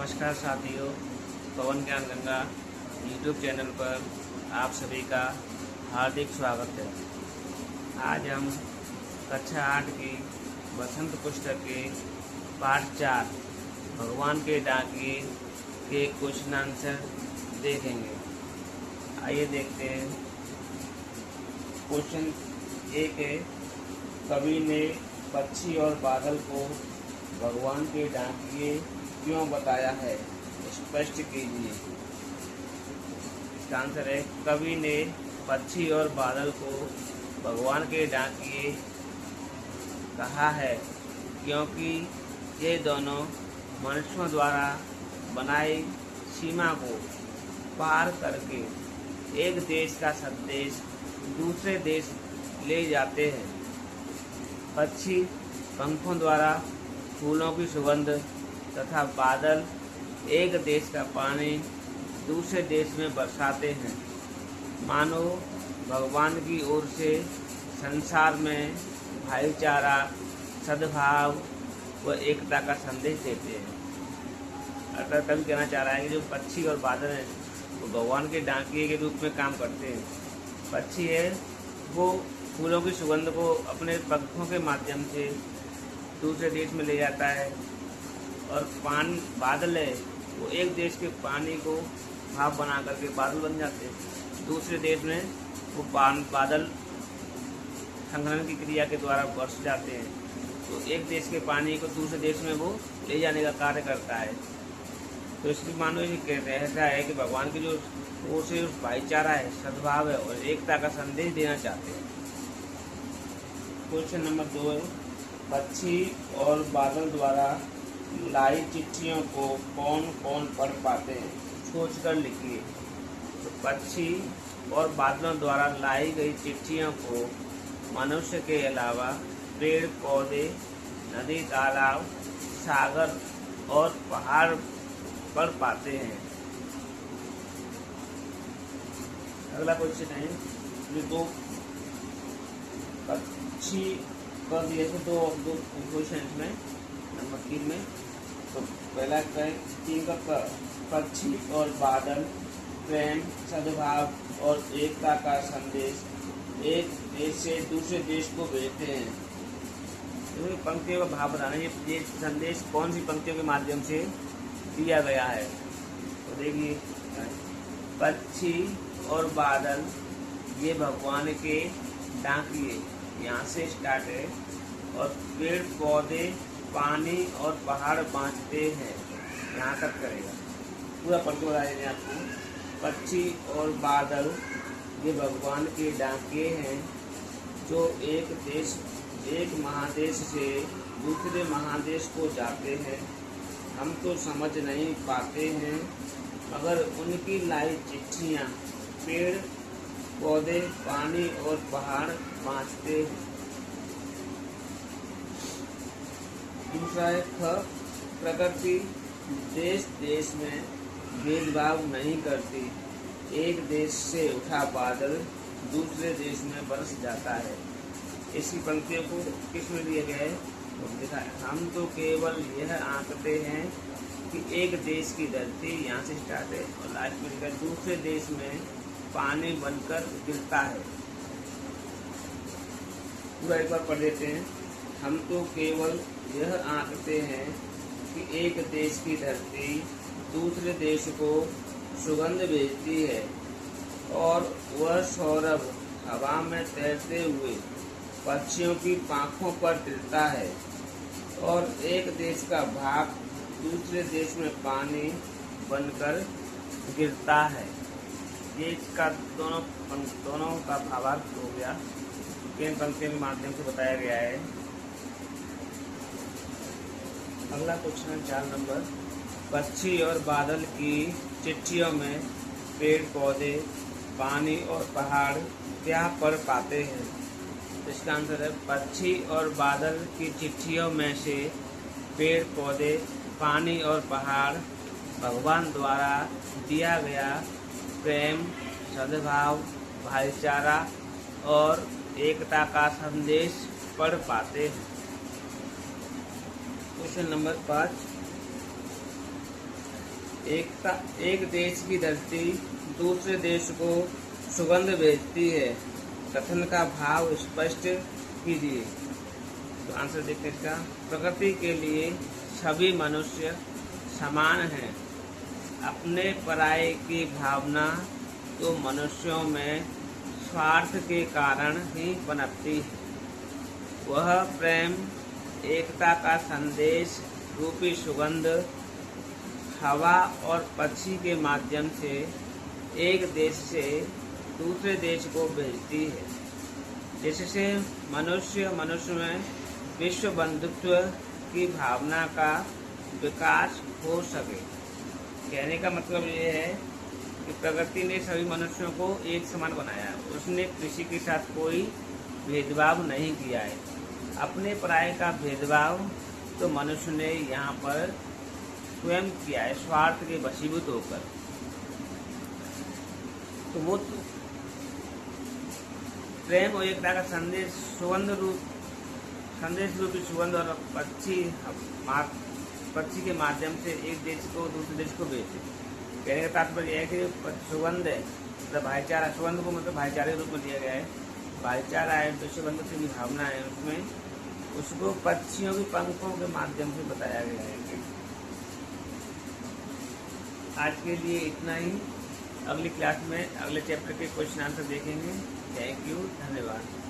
नमस्कार साथियों, पवन ज्ञान गंगा यूट्यूब चैनल पर आप सभी का हार्दिक स्वागत है। आज हम कक्षा 8 की बसंत पुस्तक के पाठ 4 भगवान के डाकिए के क्वेश्चन आंसर देखेंगे। आइए देखते हैं। क्वेश्चन 1 है, कवि ने पक्षी और बादल को भगवान के डाकिए क्यों बताया है, स्पष्ट कीजिए। इसका आंसर है, कवि ने पक्षी और बादल को भगवान के डाकिए कहा है क्योंकि ये दोनों मनुष्यों द्वारा बनाई सीमा को पार करके एक देश का संदेश दूसरे देश ले जाते हैं। पक्षी पंखों द्वारा फूलों की सुगंध तथा बादल एक देश का पानी दूसरे देश में बरसाते हैं। मानो भगवान की ओर से संसार में भाईचारा, सद्भाव व एकता का संदेश देते हैं। अर्थात कवि कहना चाह रहा है कि जो पक्षी और बादल हैं वो भगवान के डाकिए के रूप में काम करते हैं। पक्षी है वो फूलों की सुगंध को अपने पंखों के माध्यम से दूसरे देश में ले जाता है, और बादल है वो एक देश के पानी को भाप बना करके बादल बन जाते हैं। दूसरे देश में वो बादल संघनन की क्रिया के द्वारा बरस जाते हैं, तो एक देश के पानी को दूसरे देश में वो ले जाने का कार्य करता है। तो इसकी मानो ये कहते ऐसा है कि भगवान की जो ओर से भाईचारा है, सद्भाव है और एकता का संदेश देना चाहते हैं। क्वेश्चन नंबर 2 है, पक्षी और बादल द्वारा लाई चिट्ठियों को कौन कौन पढ़ पाते हैं, सोचकर लिखिए। तो पक्षी और बादलों द्वारा लाई गई चिट्ठियों को मनुष्य के अलावा पेड़ पौधे, नदी, तालाब, सागर और पहाड़ पढ़ पाते हैं। अगला क्वेश्चन है, ये दो पक्षी कर दिए थे, दो क्वेश्चन में नंबर 3 में। तो पहला है 3 का पक्षी और बादल प्रेम, सद्भाव और एकता का संदेश एक देश से दूसरे देश को भेजते हैं। तो पंक्तियों का भाव बताना, ये संदेश कौन सी पंक्तियों के माध्यम से दिया गया है। तो देखिए, पक्षी और बादल ये भगवान के डाकिए, यहाँ से स्टार्ट है, और पेड़ पौधे, पानी और पहाड़ बाँचते हैं, यहाँ तक करेगा। पूरा पढ़ के बता देंगे आपको। पक्षी और बादल ये भगवान के डाकिए हैं जो एक महादेश से दूसरे महादेश को जाते हैं। हम तो समझ नहीं पाते हैं, मगर उनकी लाई चिट्ठियाँ पेड़ पौधे, पानी और पहाड़ बाँचते हैं। दूसरा है प्रकृति देश देश में भेदभाव नहीं करती। एक देश से उठा बादल दूसरे देश में बरस जाता है। इसकी पंक्तियों को किस में दिया गया है, तो लिखा है, हम तो केवल यह आंकते हैं कि एक देश की धरती, यहाँ से स्टार्ट है और लास्ट में लिखा है, दूसरे देश में पानी बनकर गिरता है। पूरा एक बार पढ़ देते हैं। हम तो केवल यह आंकते हैं कि एक देश की धरती दूसरे देश को सुगंध भेजती है, और वह सौरभ हवा में तैरते हुए पक्षियों की पाँखों पर गिरता है, और एक देश का भाप दूसरे देश में पानी बनकर गिरता है। ये इसका दोनों का भावार्थ हो गया, तीन पंक्तियों के माध्यम से बताया गया है। अगला क्वेश्चन 4 नंबर, पक्षी और बादल की चिट्ठियों में पेड़ पौधे, पानी और पहाड़ क्या पढ़ पाते हैं। इसका आंसर है, पक्षी और बादल की चिट्ठियों में से पेड़ पौधे, पानी और पहाड़ भगवान द्वारा दिया गया प्रेम, सद्भाव, भाईचारा और एकता का संदेश पढ़ पाते हैं। क्वेश्चन नंबर 5, एक देश की धरती दूसरे देश को सुगंध भेजती है। कथन का भाव स्पष्ट कीजिए। तो आंसर देखते हैं इसका। प्रकृति के लिए सभी मनुष्य समान हैं। अपने पराये की भावना तो मनुष्यों में स्वार्थ के कारण ही पनपती है। वह प्रेम एकता का संदेश रूपी सुगंध हवा और पक्षी के माध्यम से एक देश से दूसरे देश को भेजती है, जिससे मनुष्य में विश्व बंधुत्व की भावना का विकास हो सके। कहने का मतलब ये है कि प्रकृति ने सभी मनुष्यों को एक समान बनाया है। उसने किसी के साथ कोई भेदभाव नहीं किया है। अपने पराये का भेदभाव तो मनुष्य ने यहाँ पर स्वयं किया है, स्वार्थ के वशीभूत होकर। तो वो प्रेम और एकता का संदेश रूपी सुगंध और पक्षी के माध्यम से एक देश को दूसरे देश को भेजे। कहने का तात्पर्य है कि सुगंध है मतलब भाईचारा। सुगंध को मतलब भाईचारे के रूप में लिया गया है। भाईचारा है, विश्व बंधुत्व की भावना है, उसमें उसको पक्षियों की पंखों के माध्यम से बताया गया है। आज के लिए इतना ही। अगली क्लास में अगले चैप्टर के क्वेश्चन आंसर देखेंगे। थैंक यू, धन्यवाद।